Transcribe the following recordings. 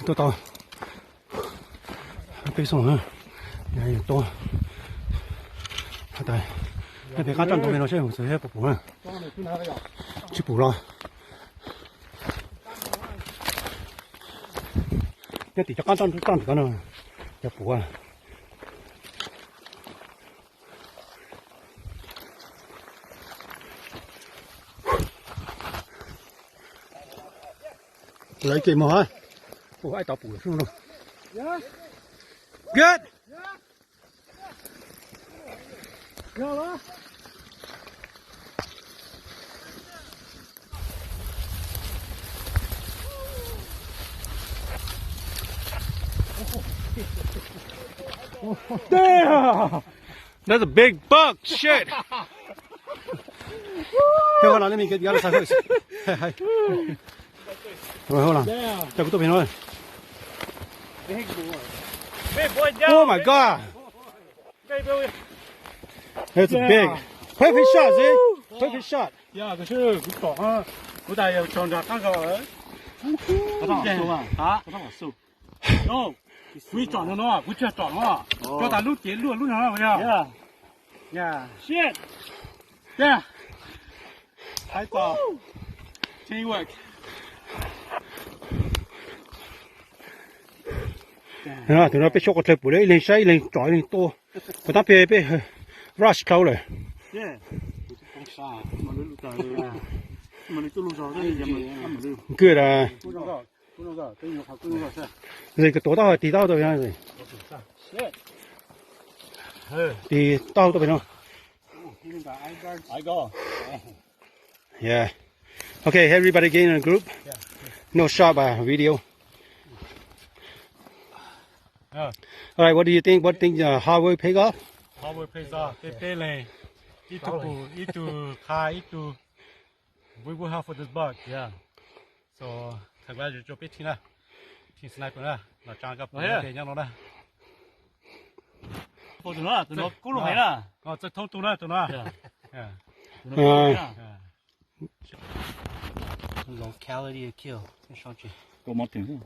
多到，背诵啊，也有多，对，那别家长多边老师用手些不补啊，去补了。那底下刚长这个呢，要补啊。lấy kìm mà ủa ai tao bùi xuống luôn good damn that's a big buck shit hey hold on let me get the other side first hey rồi hold on cho cái tụi mình thôi oh my god that's a big perfect shot see perfect shot yeah 可是不爽啊我得要尝尝看看不当收啊啊不当我收哦会长的呢不叫长啊叫他录节录上了不要 yeah yeah shit yeah 太早 teamwork à tụi nó biết chốt cái bụi đấy lên say lên trọi lên to người ta biết rush câu rồi cứ là rồi cái tổ tao thì tao rồi rồi thì tao tụi nó yeah okay everybody get in a group no shot video. All right, what do you think? What think hard work pay off? Hard work pays off. They pay lane. Eat to car, eat to. We will have for this bug, yeah. So, thật ra cho biết thế nào. Thì sniper đó, là trang cấp để nhau nó đó. Tụi nó cú lúc này là. Chắc thông tụi nó. Locality kill. Sao chứ? Có một tiếng.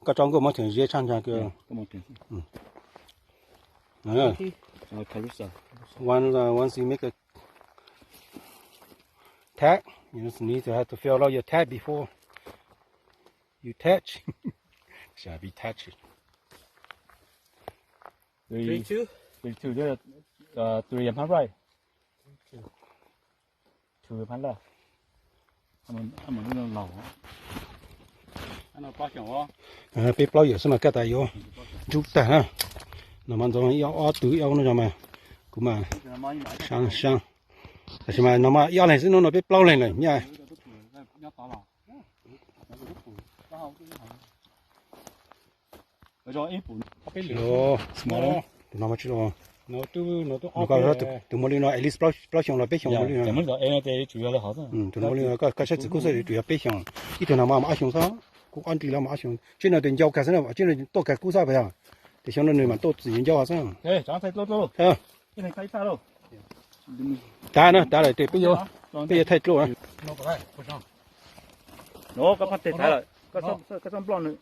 Có trong có một tiếng dễ chăn ra kìa. Có một tiếng. Once you make a tag, you just need to have to fill out your tag before you attach. Shall be attached. 3-2. 3-2 đó là 3 em right. 2 em là. Anh nó lẩu. Anh nó bao nhiêu á? Bị bao giờ xem mà cái tay vô. Chút ta ha. Nó mang cho nó tự nó cho mà. Cũng mà sang. Thế mà nó mà này nó bị bao lên này nha. Rồi, small. Nó mà chưa rồi. Nó có tụi nó at least bao nhiêu là biết xong rồi. Chúng nó em đây chủ yếu là họ thôi. Tụi nó cái sách cũng sẽ chủ yếu biết xong. Ít tụi nó mà xong sao? Cũng ăn thì là mà xong. Trên là tiền giao cái nào, trên là to cái cú sao vậy à? Thì xong nó mà to tiền giao sao? Ê, chẳng thấy lâu. À. Cái này khai sao đâu? Ta lại để bây giờ thay luôn á. Nó có phát tiền lại. Có xong plon nữa.